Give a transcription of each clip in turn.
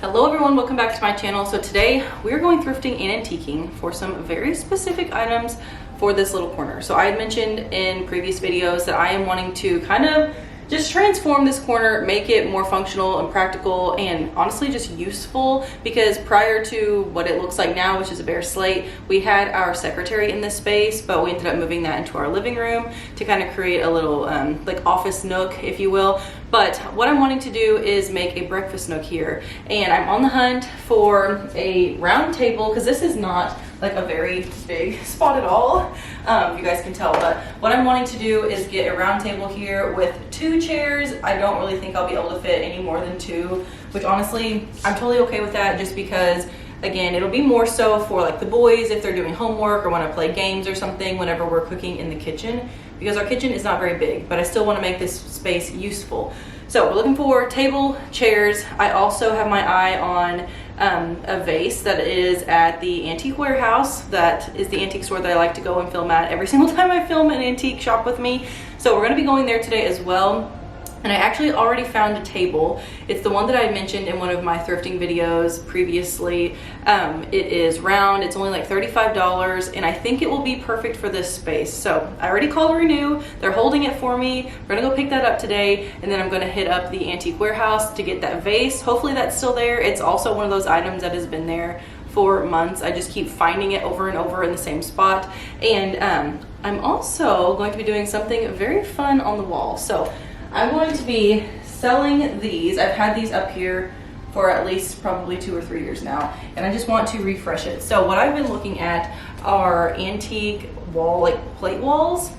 Hello everyone, welcome back to my channel. So today we're going thrifting and antiquing for some very specific items for this little corner. So I had mentioned in previous videos that I am wanting to kind of just transform this corner, make it more functional and practical and honestly just useful, because prior to what it looks like now, which is a bare slate, we had our secretary in this space, but we ended up moving that into our living room to kind of create a little like office nook, if you will. But what I'm wanting to do is make a breakfast nook here, and I'm on the hunt for a round table because this is not like a very big spot at all, you guys can tell. But what I'm wanting to do is get a round table here with 2 chairs. I don't really think I'll be able to fit any more than 2, which honestly I'm totally okay with that, just because again it'll be more so for like the boys if they're doing homework or want to play games or something whenever we're cooking in the kitchen, because our kitchen is not very big, but I still want to make this space useful. So we're looking for table, chairs. I also have my eye on a vase that is at the Antique Warehouse. That is the antique store that I like to go and film at every single time I film an antique shop with me. So we're going to be going there today as well. And I actually already found a table. It's the one that I mentioned in one of my thrifting videos previously. It is round, it's only like $35, and I think it will be perfect for this space. So I already called Renew, they're holding it for me. We're gonna go pick that up today, and then I'm gonna hit up the Antique Warehouse to get that vase. Hopefully that's still there. It's also one of those items that has been there for months. I just keep finding it over and over in the same spot. And I'm also going to be doing something very fun on the wall. So I'm going to be selling these. I've had these up here for at least probably 2 or 3 years now, and I just want to refresh it. So what I've been looking at are antique wall, like plate walls.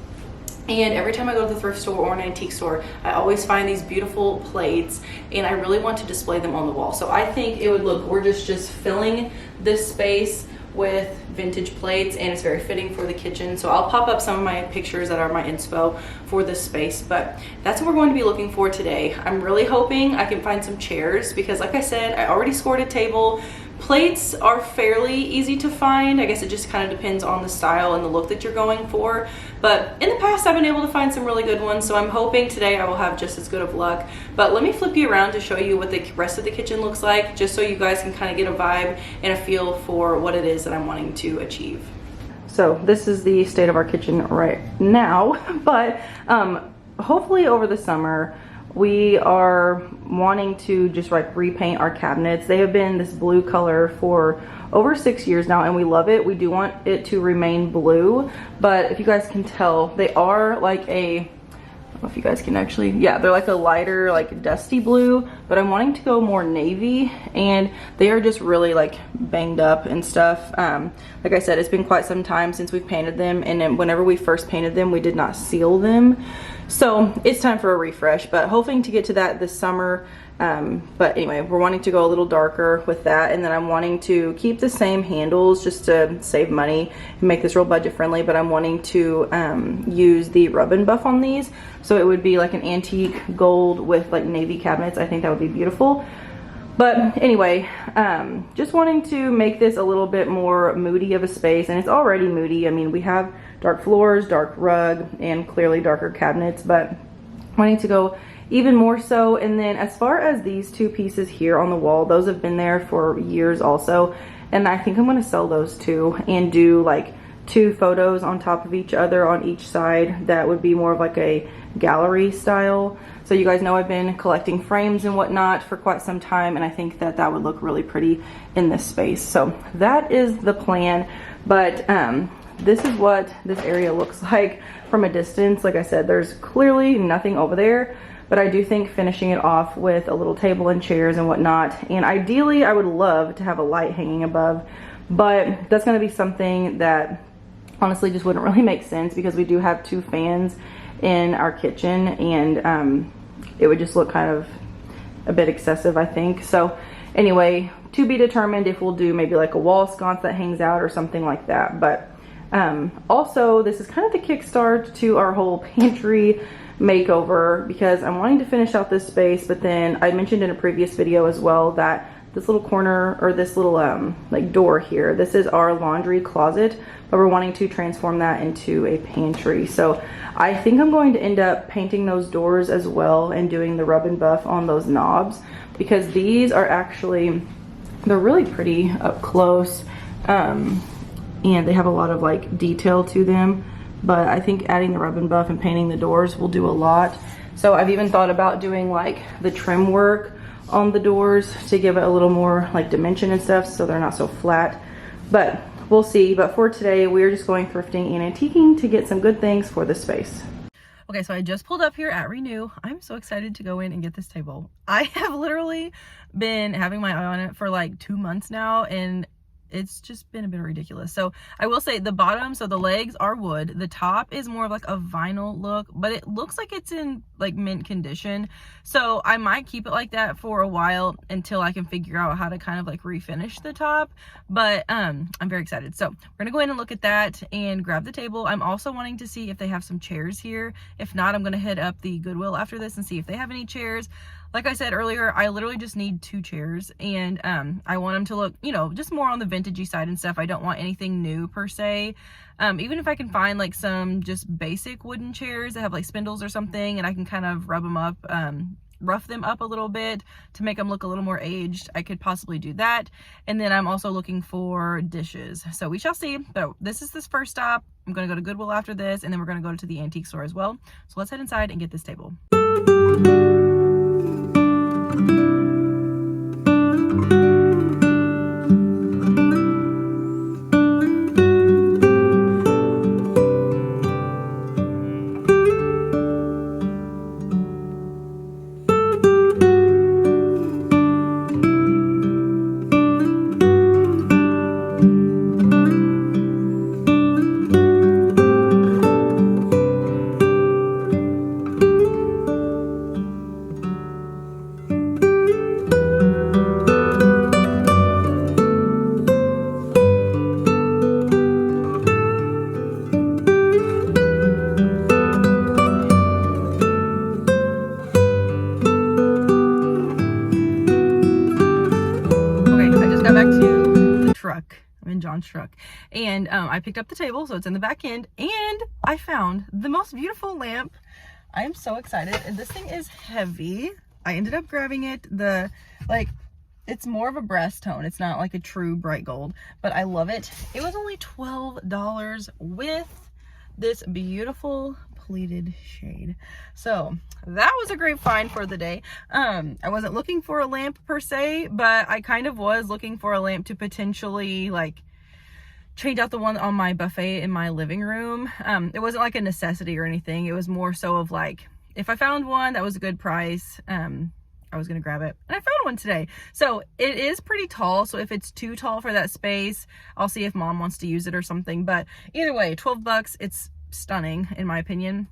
And every time I go to the thrift store or an antique store, I always find these beautiful plates, and I really want to display them on the wall. So I think it would look gorgeous just filling this space with vintage plates, and it's very fitting for the kitchen. So I'll pop up some of my pictures that are my inspo for this space, but that's what we're going to be looking for today. I'm really hoping I can find some chairs, because like I said, I already scored a table. Plates are fairly easy to find. I guess it just kind of depends on the style and the look that you're going for. But in the past, I've been able to find some really good ones. So I'm hoping today I will have just as good of luck. But let me flip you around to show you what the rest of the kitchen looks like, just so you guys can kind of get a vibe and a feel for what it is that I'm wanting to achieve. So this is the state of our kitchen right now. But hopefully over the summer, we are wanting to just like repaint our cabinets. They have been this blue color for over 6 years now, and we love it. We do want it to remain blue, but if you guys can tell, they are like a, I don't know if you guys can actually, yeah, they're like a lighter, like dusty blue, but I'm wanting to go more navy, and they are just really like banged up and stuff. Like I said, it's been quite some time since we've painted them, and then whenever we first painted them, we did not seal them. So it's time for a refresh, but hoping to get to that this summer. But anyway, we're wanting to go a little darker with that, and then I'm wanting to keep the same handles just to save money and make this real budget friendly, but I'm wanting to use the rub and buff on these, so it would be like an antique gold with like navy cabinets. I think that would be beautiful. But anyway, just wanting to make this a little bit more moody of a space, and it's already moody. I mean, we have dark floors, dark rug, and clearly darker cabinets, but wanting to go even more so. And then as far as these 2 pieces here on the wall, those have been there for years also, and I think I'm going to sell those too and do like 2 photos on top of each other on each side. That would be more of like a gallery style. So you guys know I've been collecting frames and whatnot for quite some time, and I think that that would look really pretty in this space. So that is the plan. But this is what this area looks like from a distance. Like I said, there's clearly nothing over there, but I do think finishing it off with a little table and chairs and whatnot, and ideally I would love to have a light hanging above, but that's going to be something that honestly just wouldn't really make sense, because we do have 2 fans in our kitchen, and it would just look kind of a bit excessive, I think. So anyway, to be determined if we'll do maybe like a wall sconce that hangs out or something like that. But also, this is kind of the kickstart to our whole pantry makeover, because I'm wanting to finish out this space. But then I mentioned in a previous video as well that this little corner, or this little like door here, this is our laundry closet, but we're wanting to transform that into a pantry. So I think I'm going to end up painting those doors as well and doing the rub and buff on those knobs, because these are actually They're really pretty up close, and they have a lot of like detail to them, but I think adding the rub and buff and painting the doors will do a lot. So I've even thought about doing like the trim work on the doors to give it a little more like dimension and stuff, so they're not so flat, but we'll see. But for today, we're just going thrifting and antiquing to get some good things for this space. Okay, so I just pulled up here at Renew. I'm so excited to go in and get this table. I have literally been having my eye on it for like 2 months now, and it's just been a bit ridiculous. So I will say the bottom, so the legs are wood. The top is more of like a vinyl look, but it looks like it's in like mint condition. So I might keep it like that for a while until I can figure out how to kind of like refinish the top. But I'm very excited. So we're gonna go in and look at that and grab the table. I'm also wanting to see if they have some chairs here. If not, I'm gonna head up the Goodwill after this and see if they have any chairs. Like I said earlier, I literally just need 2 chairs, and I want them to look, you know, just more on the vintagey side and stuff. I don't want anything new per se. Even if I can find like some just basic wooden chairs that have like spindles or something, and I can kind of rub them up, rough them up a little bit to make them look a little more aged, I could possibly do that. And then I'm also looking for dishes. So we shall see, but this is this first stop. I'm gonna go to Goodwill after this, and then we're gonna go to the antique store as well. So let's head inside and get this table. I'm in John's truck, and I picked up the table, so it's in the back end, and I found the most beautiful lamp. I am so excited, and this thing is heavy. I ended up grabbing it. It's more of a brass tone. It's not like a true bright gold, but I love it. It was only $12 with this beautiful pleated shade. So that was a great find for the day. I wasn't looking for a lamp per se, but I kind of was looking for a lamp to potentially like change out the one on my buffet in my living room. It wasn't like a necessity or anything. It was more so of like, if I found one that was a good price, I was gonna grab it, and I found one today. So it is pretty tall, so if it's too tall for that space, I'll see if mom wants to use it or something. But either way, 12 bucks, it's stunning in my opinion.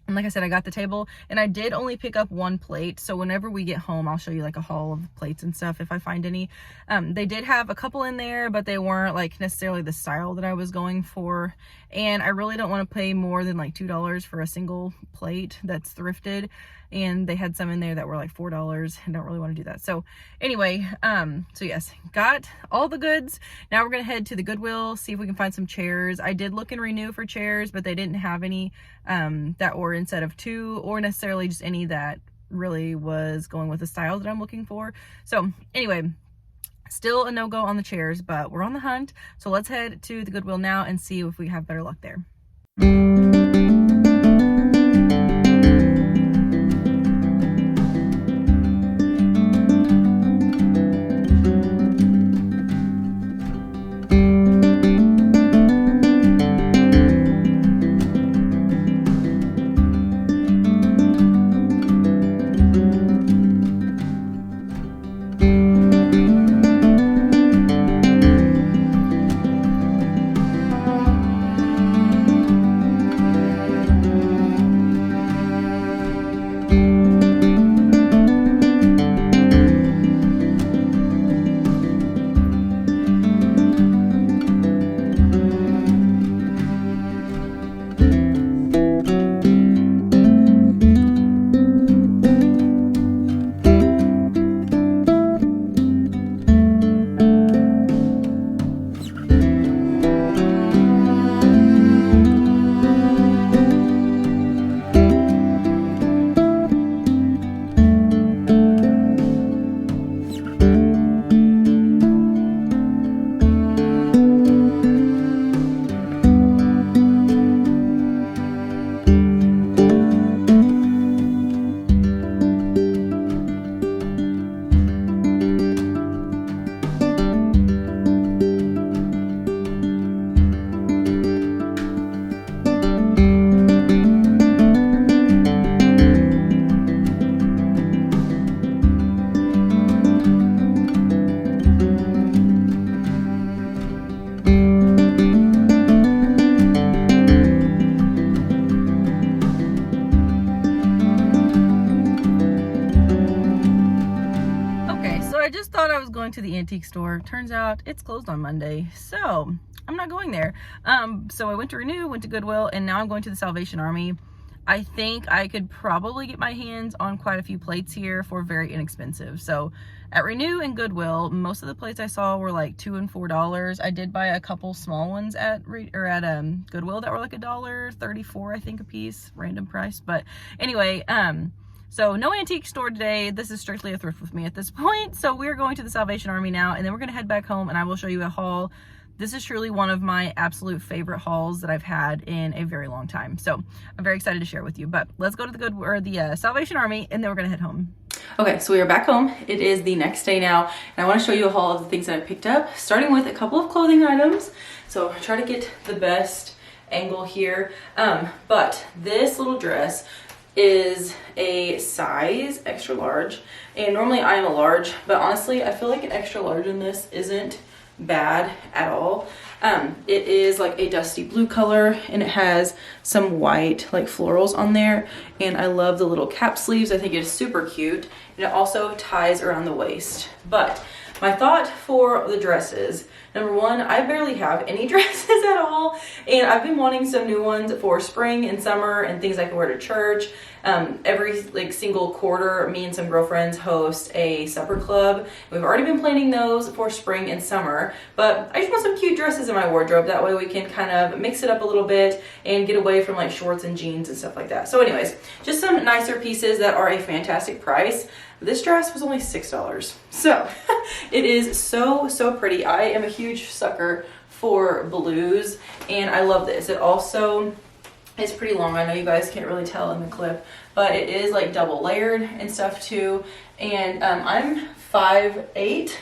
And like I said, I got the table, and I did only pick up 1 plate. So whenever we get home, I'll show you like a haul of plates and stuff if I find any. They did have a couple in there, but they weren't like necessarily the style that I was going for. And I really don't want to pay more than like $2 for a single plate that's thrifted. And they had some in there that were like $4. I don't really want to do that. So anyway, so yes, got all the goods. Now we're gonna head to the Goodwill, see if we can find some chairs. I did look and Renew for chairs, but they didn't have any that were instead of 2, or necessarily just any that really was going with the style that I'm looking for. So anyway, still a no-go on the chairs, but we're on the hunt. So let's head to the Goodwill now and see if we have better luck there. the antique store. Turns out it's closed on Monday, so I'm not going there. So I went to Renew, went to Goodwill, and now I'm going to the Salvation Army. I think I could probably get my hands on quite a few plates here for very inexpensive. So at Renew and Goodwill, most of the plates I saw were like $2 and $4. I did buy a couple small ones at Goodwill that were like $1.34, I think, a piece, random price. But anyway, so no antique store today. This is strictly a thrift with me at this point. So we're going to the Salvation Army now, and then we're gonna head back home and I will show you a haul. This is truly one of my absolute favorite hauls that I've had in a very long time. So I'm very excited to share with you, but let's go to the Salvation Army, and then we're gonna head home. Okay, so we are back home. It is the next day now, and I wanna show you a haul of the things that I picked up, starting with a couple of clothing items. So I'll try to get the best angle here. But this little dress is a size extra large, and normally I am a large, but honestly, I feel like an extra large in this isn't bad at all. It is like a dusty blue color, and it has some white like florals on there, and I love the little cap sleeves. I think it is super cute, and it also ties around the waist. But my thought for the dresses, number one, I barely have any dresses at all, and I've been wanting some new ones for spring and summer and things I can wear to church. Every like single quarter, me and some girlfriends host a supper club. We've already been planning those for spring and summer, but I just want some cute dresses in my wardrobe. That way we can kind of mix it up a little bit and get away from like shorts and jeans and stuff like that. So anyways, just some nicer pieces that are a fantastic price. This dress was only $6. So it is so pretty. I am a huge sucker for blues, and I love this. It also is pretty long. I know you guys can't really tell in the clip, but it is like double layered and stuff too. And I'm 5'8",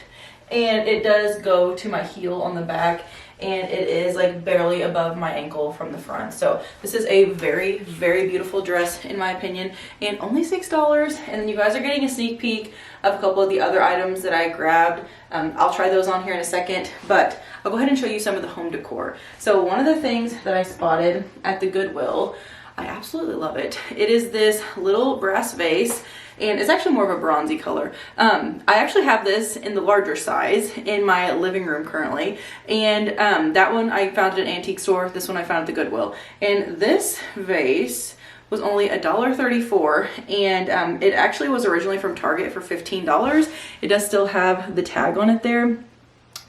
and it does go to my heel on the back, and it is like barely above my ankle from the front. So this is a very beautiful dress in my opinion, and only $6. And then you guys are getting a sneak peek of a couple of the other items that I grabbed. I'll try those on here in a second, but I'll go ahead and show you some of the home decor. So one of the things that I spotted at the Goodwill, I absolutely love it. It is this little brass vase, and it's actually more of a bronzy color. I actually have this in the larger size in my living room currently, and that one I found at an antique store. This one I found at the Goodwill, and this vase was only $1.34, and it actually was originally from Target for $15. It does still have the tag on it there,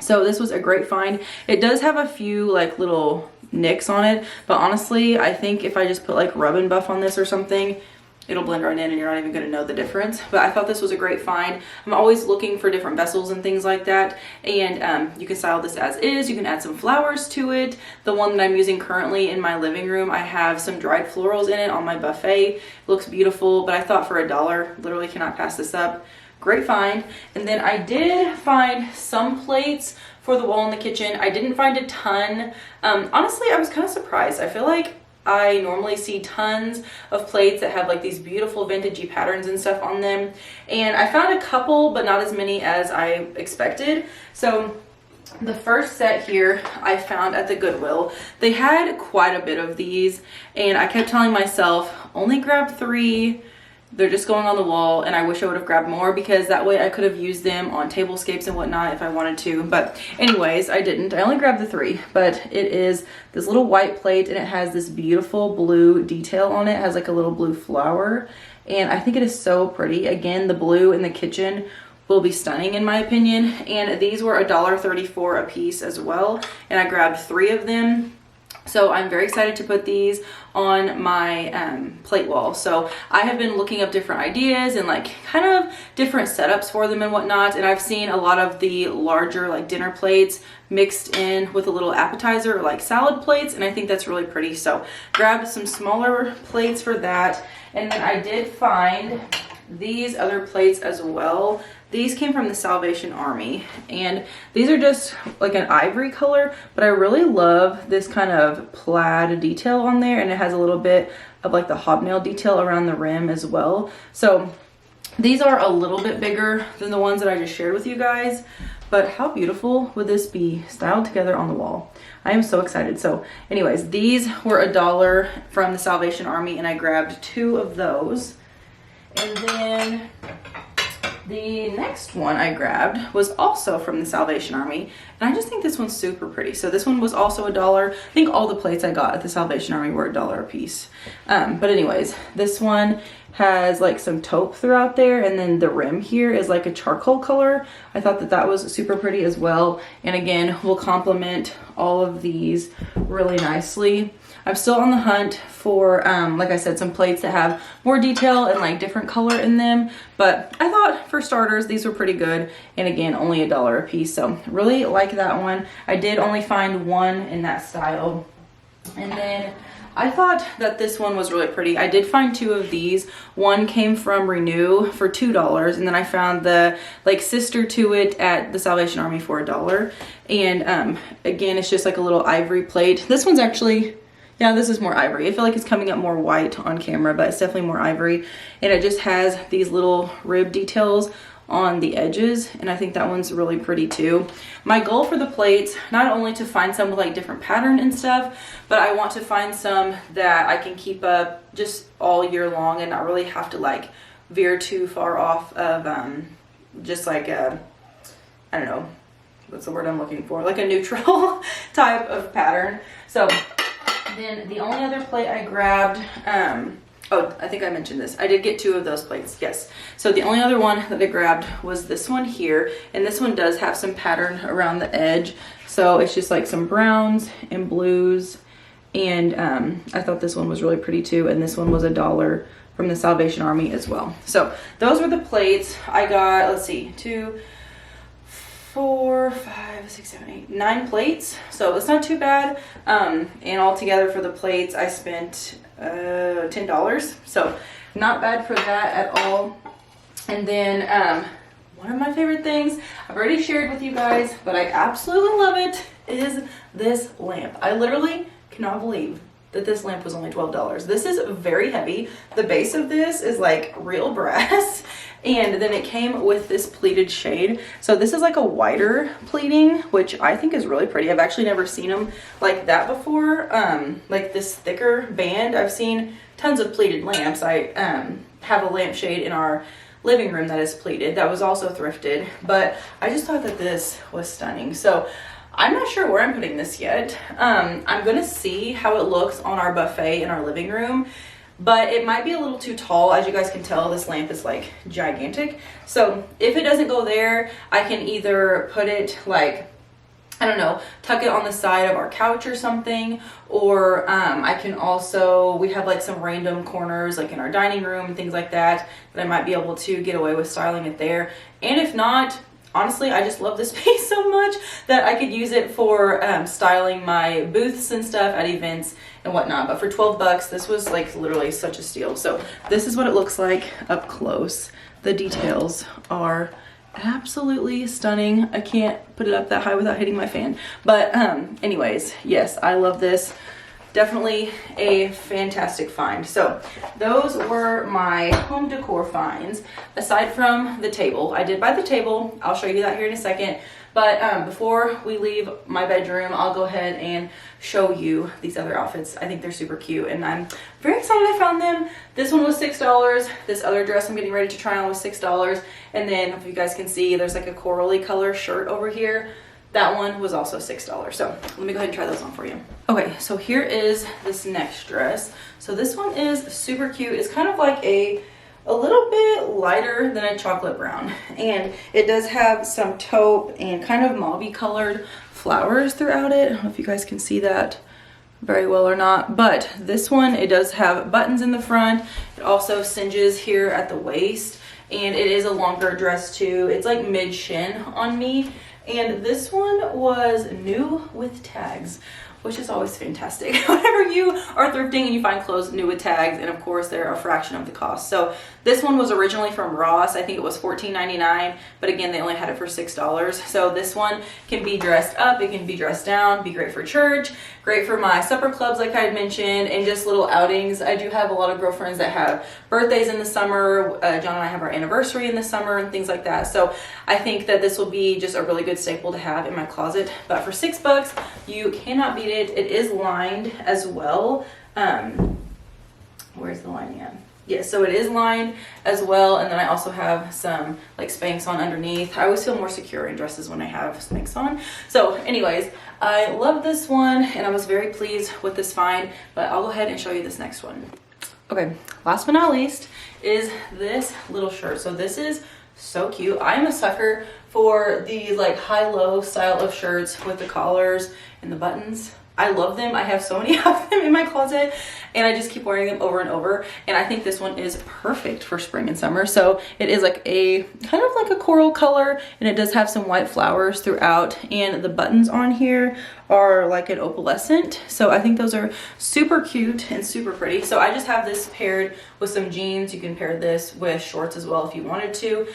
so this was a great find. It does have a few like little nicks on it, but honestly I think if I just put like rub and buff on this or something, it'll blend right in and you're not even going to know the difference. But I thought this was a great find. I'm always looking for different vessels and things like that, and you can style this as is. You can add some flowers to it. The one that I'm using currently in my living room, I have some dried florals in it on my buffet. It looks beautiful, but I thought for $1, literally cannot pass this up. Great find. And then I did find some plates for the wall in the kitchen. I didn't find a ton. Honestly, I was kind of surprised. I feel like I normally see tons of plates that have like these beautiful vintagey patterns and stuff on them, and I found a couple, but not as many as I expected. So the first set here I found at the Goodwill. They had quite a bit of these, and I kept telling myself, only grab 3. They're just going on the wall, and I wish I would have grabbed more because that way I could have used them on tablescapes and whatnot if I wanted to. But anyways, I didn't. I only grabbed the 3, but it is this little white plate, and it has this beautiful blue detail on it. It has like a little blue flower, and I think it is so pretty. Again, the blue in the kitchen will be stunning in my opinion. And these were $1.34 a piece as well, and I grabbed 3 of them. So I'm very excited to put these on my plate wall. So I have been looking up different ideas and like kind of different setups for them and whatnot, and I've seen a lot of the larger like dinner plates mixed in with a little appetizer or like salad plates, and I think that's really pretty. So grabbed some smaller plates for that, and then I did find these other plates as well. These came from the Salvation Army, and these are just like an ivory color, but I really love this kind of plaid detail on there, and it has a little bit of like the hobnail detail around the rim as well. So these are a little bit bigger than the ones that I just shared with you guys, but how beautiful would this be styled together on the wall? I am so excited. So anyways, these were $1 from the Salvation Army, and I grabbed 2 of those. And then The next one I grabbed was also from the Salvation Army, and I just think this one's super pretty. So this one was also $1. I think all the plates I got at the Salvation Army were $1 a piece. But anyways, this one has like some taupe throughout there, and then the rim here is like a charcoal color. I thought that that was super pretty as well, and again will complement all of these really nicely. I'm still on the hunt for, like I said, some plates that have more detail and like different color in them. But I thought for starters, these were pretty good. And again, only $1 a piece. So really like that one. I did only find one in that style. And then I thought that this one was really pretty. I did find two of these. One came from Renew for $2. And then I found the like sister to it at the Salvation Army for $1. And again, it's just like a little ivory plate. This one's actually... yeah, this is more ivory. I feel like it's coming up more white on camera, but it's definitely more ivory. And it just has these little rib details on the edges, and I think that one's really pretty too. My goal for the plates, not only to find some with like different pattern and stuff, but I want to find some that I can keep up just all year long and not really have to like veer too far off of just like a, I don't know, what's the word I'm looking for? Like a neutral type of pattern. So then the only other plate I grabbed, oh, I think I mentioned this. I did get two of those plates, yes. So the only other one that I grabbed was this one here. And this one does have some pattern around the edge. So it's just like some browns and blues. And I thought this one was really pretty too. And this one was $1 from the Salvation Army as well. So those were the plates. I got, let's see, 2, 4, 5, 6, 7, 8, 9 plates. So it's not too bad. And altogether for the plates, I spent $10. So not bad for that at all. And then one of my favorite things I've already shared with you guys, but I absolutely love it, is this lamp. I literally cannot believe that this lamp was only $12. This is very heavy. The base of this is like real brass. And then it came with this pleated shade. So this is like a wider pleating, which I think is really pretty. I've actually never seen them like that before. Like this thicker band. I've seen tons of pleated lamps. I have a lampshade in our living room that is pleated. That was also thrifted. But I just thought that this was stunning. So I'm not sure where I'm putting this yet. I'm gonna see how it looks on our buffet in our living room, but it might be a little too tall. As you guys can tell, this lamp is like gigantic. So if it doesn't go there, I can either put it like, I don't know, tuck it on the side of our couch or something, or I can also, we have like some random corners like in our dining room and things like that, that I might be able to get away with styling it there. And if not, honestly, I just love this space so much that I could use it for styling my booths and stuff at events and whatnot. But for 12 bucks, this was like literally such a steal. So this is what it looks like up close. The details are absolutely stunning. I can't put it up that high without hitting my fan. But anyways, yes, I love this. Definitely a fantastic find. So those were my home decor finds. Aside from the table, I did buy the table. I'll show you that here in a second. But before we leave my bedroom, I'll go ahead and show you these other outfits. I think they're super cute and I'm very excited I found them. This one was $6. This other dress I'm getting ready to try on was $6. And then if you guys can see, there's like a corally color shirt over here. That one was also $6. So let me go ahead and try those on for you. Okay, so here is this next dress. So this one is super cute. It's kind of like a little bit lighter than a chocolate brown. And it does have some taupe and kind of mauvey colored flowers throughout it. I don't know if you guys can see that very well or not. But this one, it does have buttons in the front. It also cinches here at the waist. And it is a longer dress too. It's like mid-shin on me. And this one was new with tags, which is always fantastic. Whenever you are thrifting and you find clothes new with tags, and of course they're a fraction of the cost. So this one was originally from Ross. I think it was $14.99, but again, they only had it for $6. So this one can be dressed up, it can be dressed down, be great for church, great for my supper clubs like I had mentioned, and just little outings. I do have a lot of girlfriends that have birthdays in the summer. John and I have our anniversary in the summer and things like that. So I think that this will be just a really good staple to have in my closet. But for $6, you cannot beat it. It is lined as well. Where's the lining at? Yes, so it is lined as well, and then I also have some like Spanx on underneath. I always feel more secure in dresses when I have Spanx on. So anyways, I love this one and I was very pleased with this find, but I'll go ahead and show you this next one. Okay, last but not least is this little shirt. So this is so cute. I am a sucker for these like high-low style of shirts with the collars and the buttons. I love them. I have so many of them in my closet and I just keep wearing them over and over. And I think this one is perfect for spring and summer. So it is like a kind of like a coral color and it does have some white flowers throughout. And the buttons on here are like an opalescent. So I think those are super cute and super pretty. So I just have this paired with some jeans. You can pair this with shorts as well if you wanted to.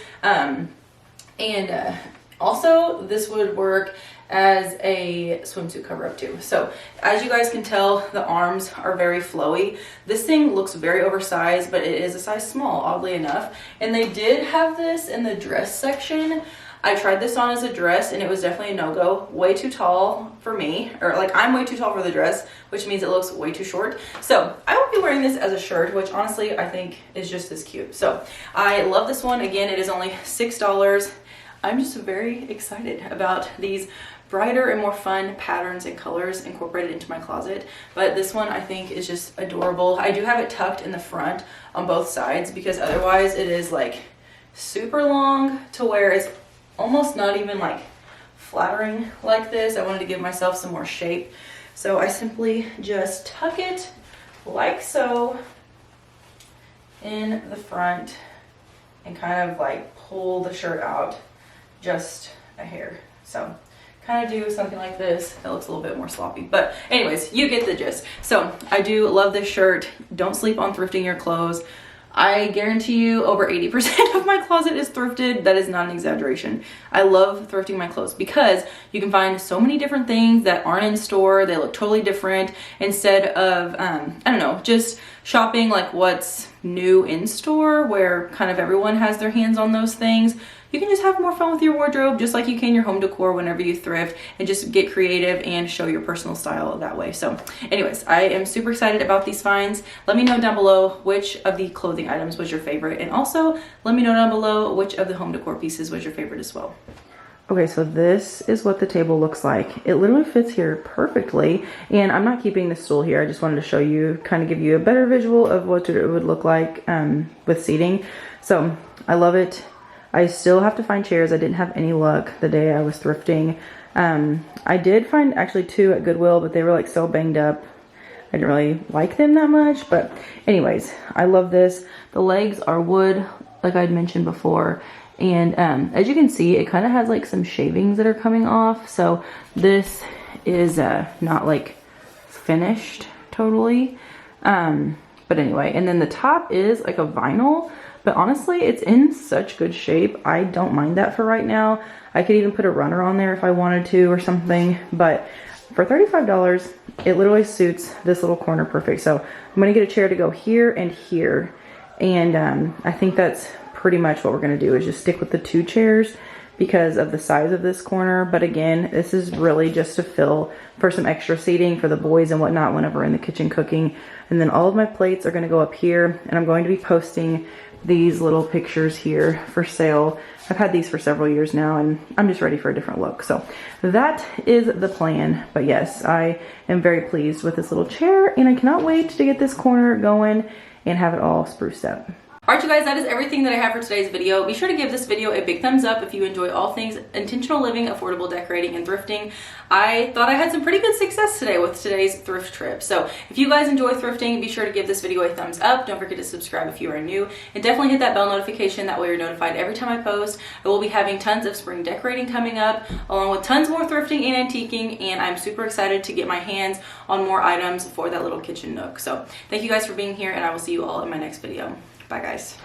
Also this would work as a swimsuit cover up too. So as you guys can tell, the arms are very flowy. This thing looks very oversized, but it is a size small, oddly enough. And they did have this in the dress section. I tried this on as a dress and it was definitely a no-go. Way too tall for me, or like I'm way too tall for the dress, which means it looks way too short. So I will be wearing this as a shirt, which honestly I think is just as cute. So I love this one. Again, it is only $6. I'm just very excited about these brighter and more fun patterns and colors incorporated into my closet. But this one I think is just adorable. I do have it tucked in the front on both sides because otherwise it is like super long to where it's almost not even like flattering like this. I wanted to give myself some more shape. So I simply just tuck it like so in the front and kind of like pull the shirt out just a hair. So kind of do something like this. It looks a little bit more sloppy, but anyways, you get the gist. So I do love this shirt. Don't sleep on thrifting your clothes. I guarantee you over 80% of my closet is thrifted. That is not an exaggeration. I love thrifting my clothes because you can find so many different things that aren't in store. They look totally different instead of, I don't know, just shopping like what's new in store where kind of everyone has their hands on those things. You can just have more fun with your wardrobe just like you can your home decor whenever you thrift and just get creative and show your personal style that way. So anyways, I am super excited about these finds. Let me know down below which of the clothing items was your favorite, and also let me know down below which of the home decor pieces was your favorite as well. Okay, so this is what the table looks like. It literally fits here perfectly, and I'm not keeping the stool here. I just wanted to show you, kind of give you a better visual of what it would look like with seating. So I love it. I still have to find chairs. I didn't have any luck the day I was thrifting. I did find actually 2 at Goodwill, but they were like so banged up. I didn't really like them that much, but anyways, I love this. The legs are wood, like I'd mentioned before. And as you can see, it kind of has like some shavings that are coming off. So this is not like finished totally. But anyway, and then the top is like a vinyl. But honestly, it's in such good shape. I don't mind that for right now. I could even put a runner on there if I wanted to or something. But for $35, it literally suits this little corner perfect. So I'm going to get a chair to go here and here. And I think that's pretty much what we're going to do is just stick with the 2 chairs because of the size of this corner. But again, this is really just to fill for some extra seating for the boys and whatnot whenever we're in the kitchen cooking. And then all of my plates are going to go up here, and I'm going to be posting these little pictures here for sale. I've had these for several years now and I'm just ready for a different look. So that is the plan. But yes, I am very pleased with this little chair and I cannot wait to get this corner going and have it all spruced up. Alright you guys, that is everything that I have for today's video. Be sure to give this video a big thumbs up if you enjoy all things intentional living, affordable decorating, and thrifting. I thought I had some pretty good success today with today's thrift trip. So if you guys enjoy thrifting, be sure to give this video a thumbs up. Don't forget to subscribe if you are new, and definitely hit that bell notification. That way you're notified every time I post. I will be having tons of spring decorating coming up, along with tons more thrifting and antiquing, and I'm super excited to get my hands on more items for that little kitchen nook. So thank you guys for being here, and I will see you all in my next video. Bye guys.